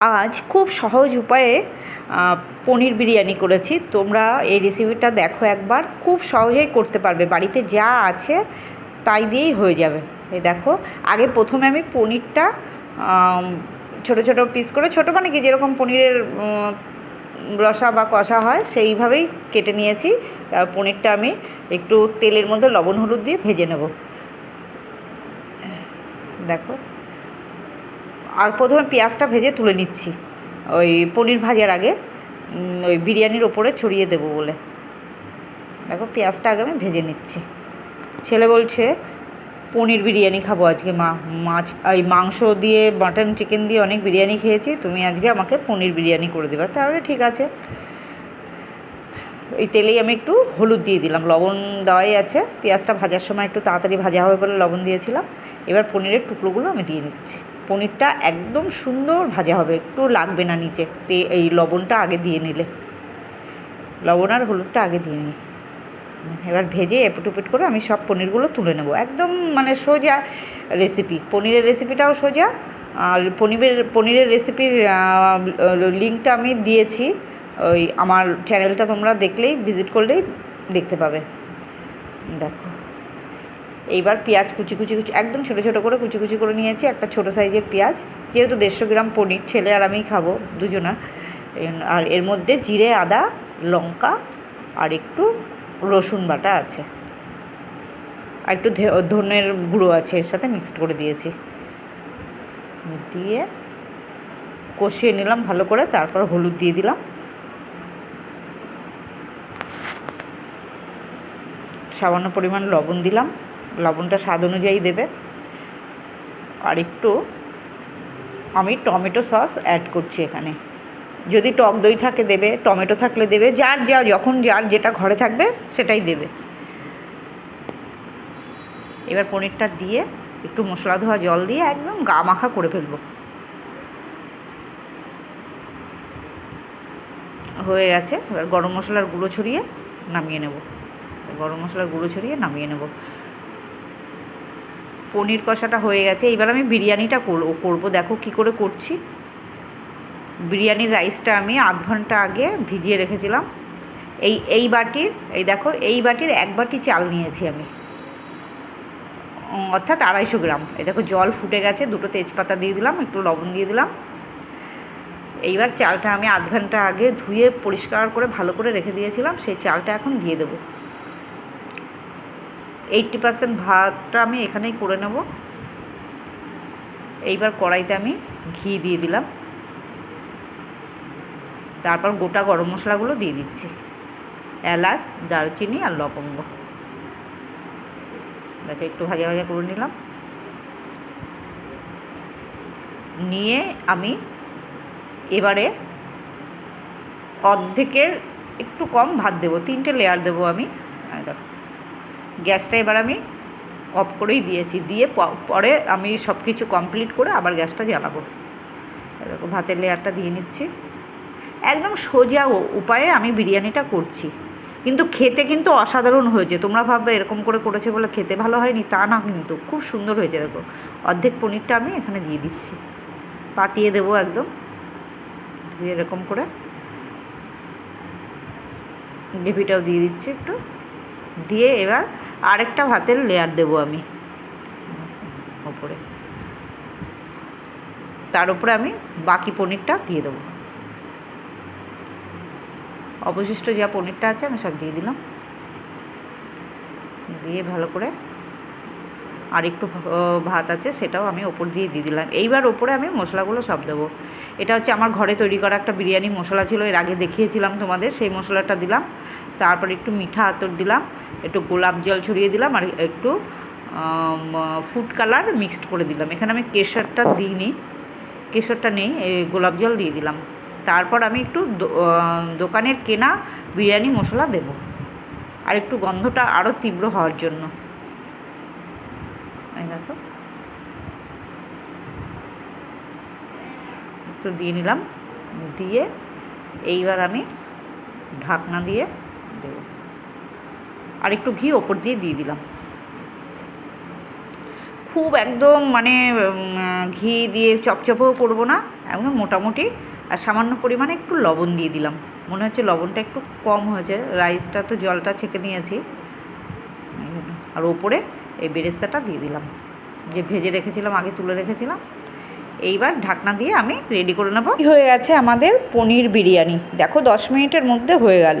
আজ খুব সহজ উপায়ে পনির বিরিয়ানি করেছি। তোমরা এই রেসিপিটা দেখো একবার, খুব সহজেই করতে পারবে, বাড়িতে যা আছে তাই দিয়েই হয়ে যাবে। এই দেখো, আগে প্রথমে আমি পনিরটা ছোটো ছোটো পিস করে, ছোটো মানে কি যেরকম পনিরের রসা বা কষা হয় সেইভাবেই কেটে নিয়েছি। তার পনিরটা আমি একটু তেলের মধ্যে লবণ হলুদ দিয়ে ভেজে নেব। দেখো, আর প্রথমে পেঁয়াজটা ভেজে তুলে নিচ্ছি, ওই পনির ভাজার আগে ওই বিরিয়ানির ওপরে ছড়িয়ে দেবো বলে। দেখো, পেঁয়াজটা আগে আমি ভেজে নিচ্ছি। ছেলে বলছে পনির বিরিয়ানি খাবো আজকে, মাছ এই মাংস দিয়ে মাটন চিকেন দিয়ে অনেক বিরিয়ানি খেয়েছি, তুমি আজকে আমাকে পনির বিরিয়ানি করে দেবে। তাহলে ঠিক আছে। ওই তেলেই আমি একটু হলুদ দিয়ে দিলাম, লবণ দেওয়াই আছে, পেঁয়াজটা ভাজার সময় একটু তাড়াতাড়ি ভাজা হবে বলে লবণ দিয়েছিলাম। এবার পনিরের টুকরোগুলো আমি দিয়ে নিচ্ছি। পনিরটা একদম সুন্দর ভাজা হবে, একটু লাগবে না নিচে, এই লবণটা আগে দিয়ে নিলে, লবণ আর হলুদটা আগে দিয়ে নিই। এবার ভেজে এপিট ওপিট করে আমি সব পনিরগুলো তুলে নেব। একদম মানে সোজা রেসিপি, পনিরের রেসিপিটাও সোজা। আর পনিরের রেসিপির লিঙ্কটা আমি দিয়েছি, ওই আমার চ্যানেলটা তোমরা দেখলেই, ভিজিট করলেই দেখতে পাবে। দেখো, এইবার পেঁয়াজ কুচি কুচি একদম ছোটো ছোটো করে কুচি কুচি করে নিয়েছি, একটা ছোটো সাইজের পেঁয়াজ, যেহেতু 150 গ্রাম পনির, ছেলে আর আমিই খাবো দুজনা। আর এর মধ্যে জিরে, আদা, লঙ্কা আর একটু রসুন বাটা আছে, আর একটু ধনের গুঁড়ো আছে, এর সাথে মিক্সড করে দিয়েছি। দিয়ে কষিয়ে নিলাম ভালো করে, তারপর হলুদ দিয়ে দিলাম, সামান্য পরিমাণ লবণ দিলাম, লবণটা স্বাদ অনুযায়ী দেবে। আর একটু আমি টমেটো সস অ্যাড করছি এখানে, যদি টক দই থাকে দেবে, টমেটো থাকলে দেবে, যার যখন যার যেটা ঘরে থাকবে সেটাই দেবে। এবার পনিরটা দিয়ে একটু মশলা ধোয়া জল দিয়ে একদম গা মাখা করে ফেলবো। হয়ে গেছে। এবার গরম মশলার গুঁড়ো ছড়িয়ে নামিয়ে নেব, গরম মশলার গুঁড়ো ছড়িয়ে নামিয়ে নেব। পনির কষাটা হয়ে গেছে। এবার আমি বিরিয়ানিটা করবো। দেখো কী করে করছি। বিরিয়ানির রাইসটা আমি আধ ঘন্টা আগে ভিজিয়ে রেখেছিলাম। এই বাটির, এই দেখো, এই বাটির 1 বাটি চাল নিয়েছি আমি, অর্থাৎ 250 গ্রাম। এই দেখো, জল ফুটে গেছে, 2টো তেজপাতা দিয়ে দিলাম, একটু লবণ দিয়ে দিলাম। এইবার চালটা আমি আধ ঘন্টা আগে ধুয়ে পরিষ্কার করে ভালো করে রেখে দিয়েছিলাম, সেই চালটা এখন দিয়ে দেবো। 80% ভাতটা আমি এখানেই করে নেব। এইবার কড়াইতে আমি ঘি দিয়ে দিলাম, তারপর গোটা গরম মশলাগুলো দিয়ে দিচ্ছি, এলাচ, দারচিনি আর লবঙ্গ। দেখো, একটু ভাজা ভাজা করে নিলাম। নিয়ে আমি এবারে অর্ধেকের একটু কম ভাত দেবো, 3টে লেয়ার দেবো আমি। দেখো, গ্যাসটা এবার আমি অফ করেই দিয়েছি, দিয়ে পরে আমি সব কিছু কমপ্লিট করে আবার গ্যাসটা জ্বালাবো। দেখো, ভাতের লেয়ারটা দিয়ে নিচ্ছি। একদম সোজা উপায়ে আমি বিরিয়ানিটা করছি, কিন্তু খেতে কিন্তু অসাধারণ হয়েছে। তোমরা ভাববে এরকম করে করেছে বলে খেতে ভালো হয়নি, তা না, কিন্তু খুব সুন্দর হয়েছে। দেখো, অর্ধেক পনিরটা আমি এখানে দিয়ে দিচ্ছি, পাতিয়ে দেবো একদম, দিয়ে এরকম করে গ্রেভিটাও দিয়ে দিচ্ছি একটু, দিয়ে এবার আরেকটা ভাতের লেয়ার দেবো আমি ওপরে, তার উপরে আমি বাকি পনিরটা দিয়ে দেবো। অবশিষ্ট যা পনিরটা আছে আমি সব দিয়ে দিলাম, দিয়ে ভালো করে আর একটু ভাত আছে সেটাও আমি ওপর দিয়ে দিলাম। এইবার ওপরে আমি মশলাগুলো সব দেবো। এটা হচ্ছে আমার ঘরে তৈরি করা একটা বিরিয়ানি মশলা ছিল, এর আগে দেখিয়েছিলাম তোমাদের, সেই মশলাটা দিলাম। তারপর একটু মিঠা আতর দিলাম, একটু গোলাপ জল ছড়িয়ে দিলাম, আর একটু ফুড কালার মিক্সড করে দিলাম। এখানে আমি কেশরটা দিইনি, কেশরটা নেই, গোলাপ জল দিয়ে দিলাম। তারপর আমি একটু দোকানের কেনা বিরিয়ানি মশলা দেব, আর একটু গন্ধটা আরও তীব্র হওয়ার জন্য। দেখো, একটু দিয়ে নিলাম, দিয়ে এইবার আমি ঢাকনা দিয়ে দেব, আর একটু ঘি ওপর দিয়ে দিলাম। খুব একদম মানে ঘি দিয়ে চপচপেও করবো না, একদম মোটামুটি, আর সামান্য পরিমাণে একটু লবণ দিয়ে দিলাম, মনে হচ্ছে লবণটা একটু কম হয়েছে, রাইসটা তো জলটা ছেঁকে নিয়েছি। আর ওপরে এই বেরেস্তাটা দিয়ে দিলাম, যে ভেজে রেখেছিলাম, আগে তুলে রেখেছিলাম। এইবার ঢাকনা দিয়ে আমি রেডি করে নেব। হয়ে গেছে আমাদের পনির বিরিয়ানি, দেখো 10 মিনিটের মধ্যে হয়ে গেল।